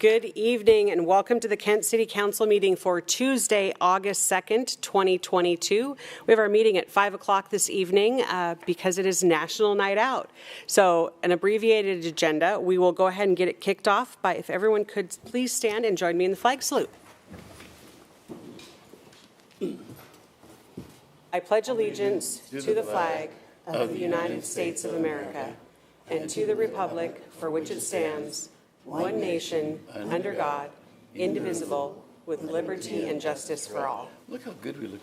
Good evening and welcome to the Kent City Council meeting for Tuesday, August 2nd, 2022. We have our meeting at 5 o'clock this evening because it is National Night Out. So an abbreviated agenda. We will go ahead and get it kicked off by, if everyone could please stand and join me in the flag salute. I pledge allegiance to the flag of the United States of America and to the republic for which it stands, one nation, under God, indivisible, with liberty and justice for all. Look how good we look.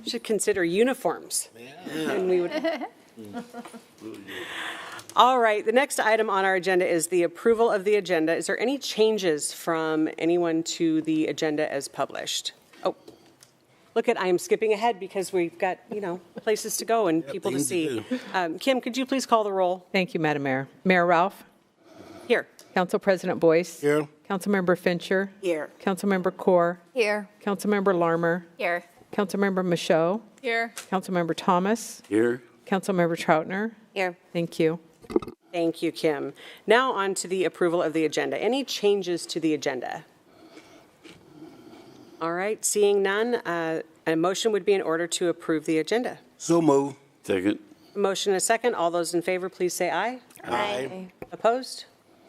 Should consider uniforms. Yeah. And we would. All right, the next item on our agenda is the approval of the agenda. Is there any changes from anyone to the agenda as published? Oh, look at, I am skipping ahead because we've got, places to go and people to see. Kim, could you please call the roll? Thank you, Madam Mayor. Mayor Ralph. Here. Council President Boyce. Here. Councilmember Fincher. Here. Councilmember Kaur. Here. Councilmember Larmer. Here. Councilmember Michaud. Here. Councilmember Thomas. Here. Councilmember Troutner. Here. Thank you. Thank you, Kim. Now on to the approval of the agenda. Any changes to the agenda? All right, seeing none, a motion would be in order to approve the agenda. So move. Second. Motion and a second. All those in favor, please say aye. Aye. Opposed?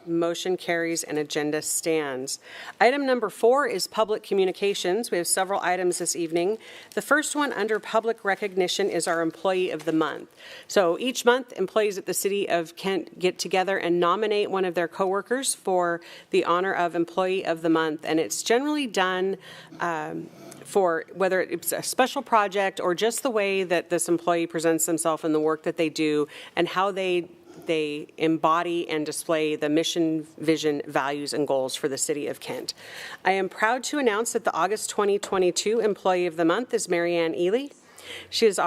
Motion carries and agenda stands. Item number 4 is public communications. We have several items this evening. The first one under public recognition is our Employee of the Month. So each month, employees at the City of Kent get together and nominate one of their coworkers for the honor of Employee of the Month. And it's generally done for whether it's a special project or just the way that this employee presents themselves in the work that they do and how they embody and display the mission, vision, values, and goals for the City of Kent. I am proud to announce that the August 2022 Employee of the Month is Marianne Ely. She is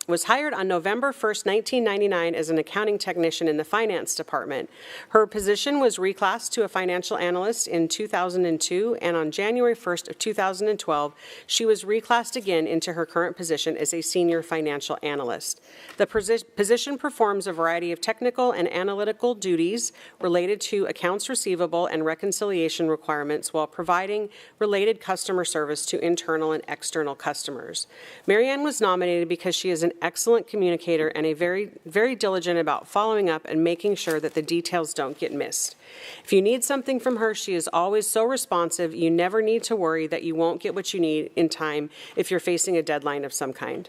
was hired on November 1st, 1999 as an accounting technician in the finance department. Her position was reclassed to a financial analyst in 2002, and on January 1st of 2012, she was reclassed again into her current position as a senior financial analyst. The position performs a variety of technical and analytical duties related to accounts receivable and reconciliation requirements while providing related customer service to internal and external customers. Marianne was nominated because she is an excellent communicator and a very diligent about following up and making sure that the details don't get missed. If you need something from her, she is always so responsive. You never need to worry that you won't get what you need in time if you're facing a deadline of some kind.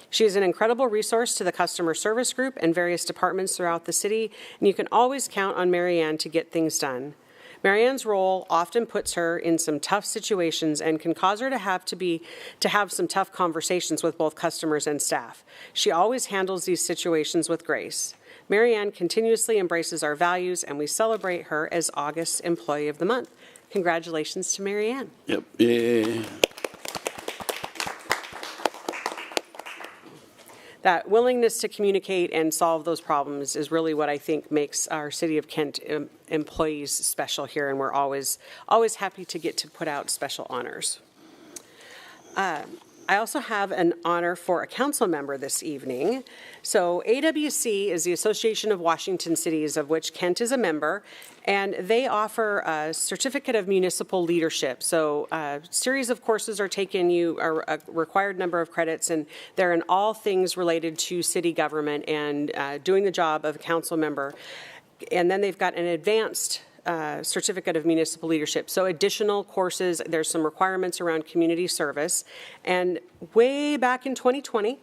She is an incredible resource to the customer service group and various departments throughout the city, and you can always count on Marianne to get things done. Marianne's role often puts her in some tough situations and can cause her to have some tough conversations with both customers and staff. She always handles these situations with grace. Marianne continuously embraces our values, and we celebrate her as August Employee of the Month. Congratulations to Marianne. Yep. Yeah. That willingness to communicate and solve those problems is really what I think makes our City of Kent employees special here, and we're always happy to get to put out special honors. I also have an honor for a council member this evening. So AWC is the Association of Washington Cities, of which Kent is a member, and they offer a certificate of municipal leadership. So a series of courses are taken, a required number of credits, and they're in all things related to city government and doing the job of a council member. And then they've got an advanced certificate of municipal leadership. So additional courses, there's some requirements around community service. And way back in 2020,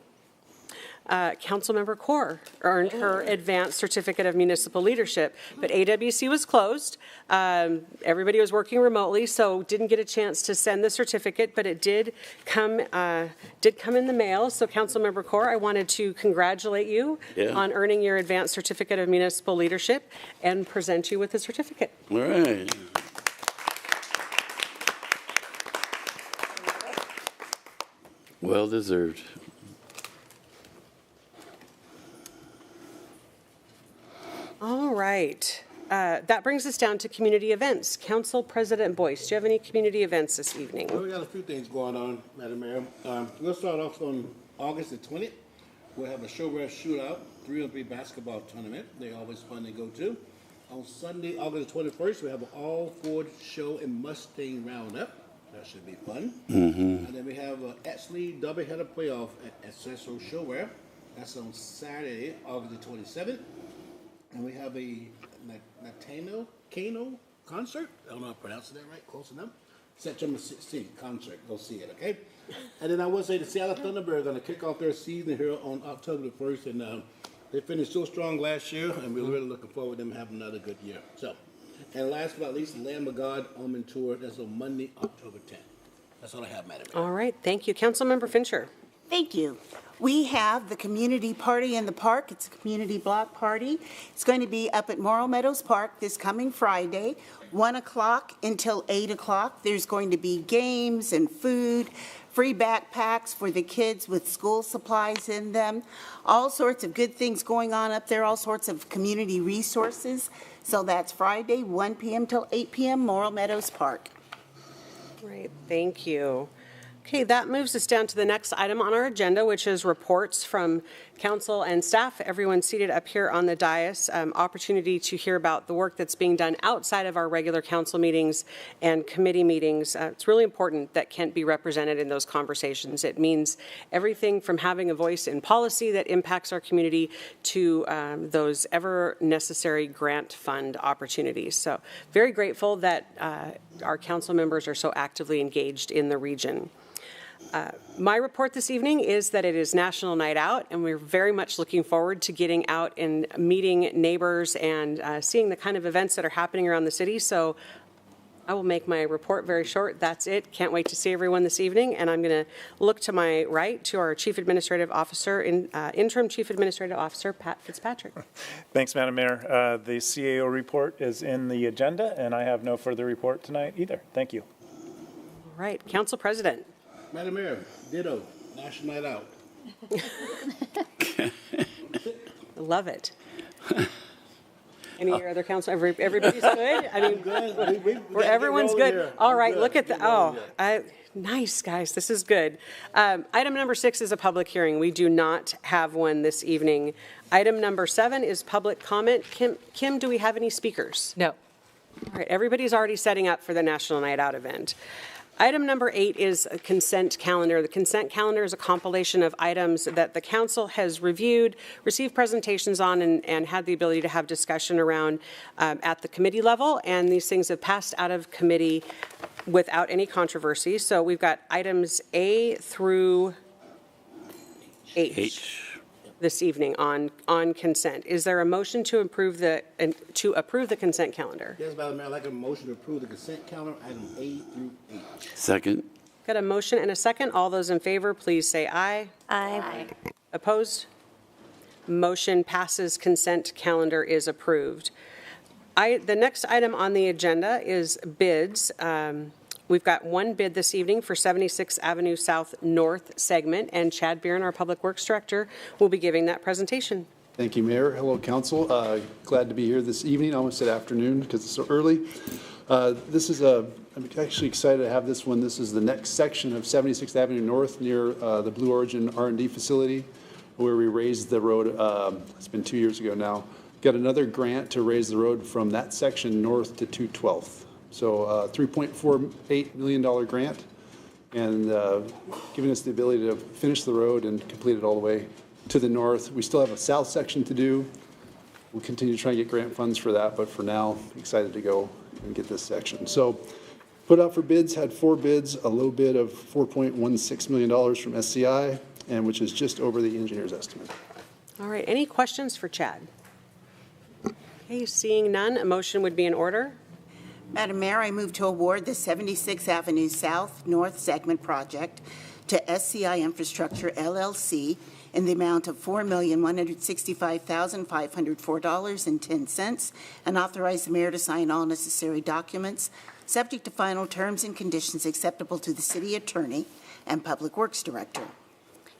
Councilmember Kaur earned her advanced certificate of municipal leadership, but AWC was closed. Everybody was working remotely, so didn't get a chance to send the certificate, but it did come in the mail. So Councilmember Kaur, I wanted to congratulate you on earning your advanced certificate of municipal leadership and present you with the certificate. All right. Well deserved. All right. That brings us down to community events. Council President Boyce, do you have any community events this evening? Well, we got a few things going on, Madam Mayor. We'll start off on August the 20th. We'll have a show rush shootout, 3-on-3 basketball tournament. They're always fun to go to. On Sunday, August 21st, we have an all-Ford show and Mustang roundup. That should be fun. And then we have an Exley doubleheader playoff at Cecil Showwear. That's on Saturday, August the 27th. And we have a Kano concert. I don't know if I'm pronouncing that right. Close enough. September 16th concert. Go see it, okay? And then I will say the Seattle Thunderbirds are going to kick off their season here on October the 1st. And they finished so strong last year, and we're really looking forward to them having another good year. So, and last but not least, the Lamb of God Almond Tour. That's on Monday, October 10th. That's all I have, Madam Mayor. All right, thank you. Councilmember Fincher. Thank you. We have the community party in the park. It's a community block party. It's going to be up at Morrow Meadows Park this coming Friday, 1 o'clock until 8 o'clock. There's going to be games and food, free backpacks for the kids with school supplies in them, all sorts of good things going on up there, all sorts of community resources. So that's Friday, 1 p.m. till 8 p.m., Morrow Meadows Park. Great, thank you. Okay, that moves us down to the next item on our agenda, which is reports from council and staff. Everyone seated up here on the dais, opportunity to hear about the work that's being done outside of our regular council meetings and committee meetings. It's really important that Kent be represented in those conversations. It means everything from having a voice in policy that impacts our community to those ever necessary grant fund opportunities. So very grateful that our council members are so actively engaged in the region. My report this evening is that it is National Night Out, and we're very much looking forward to getting out and meeting neighbors and seeing the kind of events that are happening around the city. So I will make my report very short. That's it. Can't wait to see everyone this evening. And I'm going to look to my right to our Chief Administrative Officer, Interim Chief Administrative Officer, Pat Fitzpatrick. Thanks, Madam Mayor. The CAO report is in the agenda, and I have no further report tonight either. Thank you. All right. Council President. Madam Mayor, ditto, National Night Out. Love it. Any other council? Everybody's good? I mean, everyone's good. All right, look at the, nice, guys, this is good. Item number 6 is a public hearing. We do not have one this evening. Item number 7 is public comment. Kim, do we have any speakers? No. All right, everybody's already setting up for the National Night Out event. Item number 8 is a consent calendar. The consent calendar is a compilation of items that the council has reviewed, received presentations on, and had the ability to have discussion around at the committee level. And these things have passed out of committee without any controversy. So we've got items A through H. This evening on consent. Is there a motion to approve the consent calendar? Yes, Madam Mayor, I'd like a motion to approve the consent calendar, item A through H. Second. Got a motion and a second. All those in favor, please say aye. Aye. Opposed? Motion passes. Consent calendar is approved. The next item on the agenda is bids. We've got one bid this evening for 76th Avenue South North segment, and Chad Bieran, our Public Works Director, will be giving that presentation. Thank you, Mayor. Hello, Council. Glad to be here this evening. I almost said afternoon because it's so early. I'm actually excited to have this one. This is the next section of 76th Avenue North near the Blue Origin R&D facility where we raised the road. It's been 2 years ago now. Got another grant to raise the road from that section north to 212th. So $3.48 million grant, and giving us the ability to finish the road and complete it all the way to the north. We still have a south section to do. We'll continue to try and get grant funds for that, but for now, excited to go and get this section. So put out for bids, had 4 bids, a low bid of $4.16 million from SCI, and which is just over the engineer's estimate. All right, any questions for Chad? Okay, seeing none, a motion would be in order. Madam Mayor, I move to award the 76th Avenue South North Segment Project to SCI Infrastructure, LLC, in the amount of $4,165,504.10, and authorize the mayor to sign all necessary documents, subject to final terms and conditions acceptable to the city attorney and Public Works Director.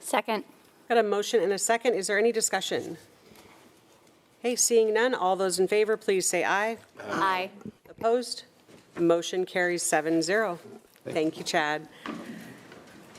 Second. Got a motion and a second. Is there any discussion? Okay, seeing none, all those in favor, please say aye. Aye. Opposed? Motion carries 7-0. Thank you, Chad.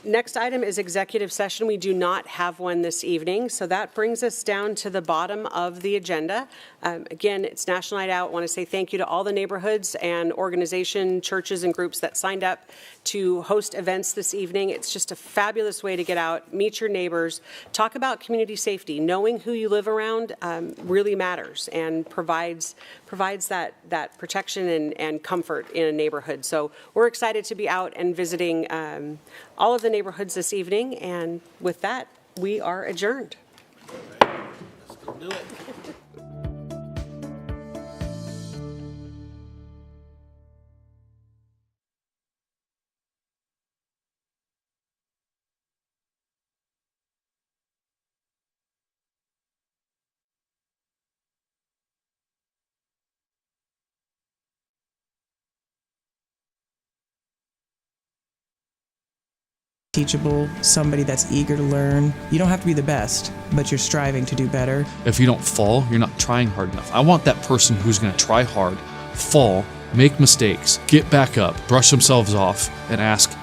Next item is executive session. We do not have one this evening, so that brings us down to the bottom of the agenda. Again, it's National Night Out. I want to say thank you to all the neighborhoods and organization, churches, and groups that signed up to host events this evening. It's just a fabulous way to get out, meet your neighbors, talk about community safety. Knowing who you live around really matters and provides that protection and comfort in a neighborhood. So we're excited to be out and visiting all of the neighborhoods this evening, and with that, we are adjourned. Let's go do it. Teachable, somebody that's eager to learn. You don't have to be the best, but you're striving to do better. If you don't fall, you're not trying hard enough. I want that person who's going to try hard, fall, make mistakes, get back up, brush themselves off, and ask,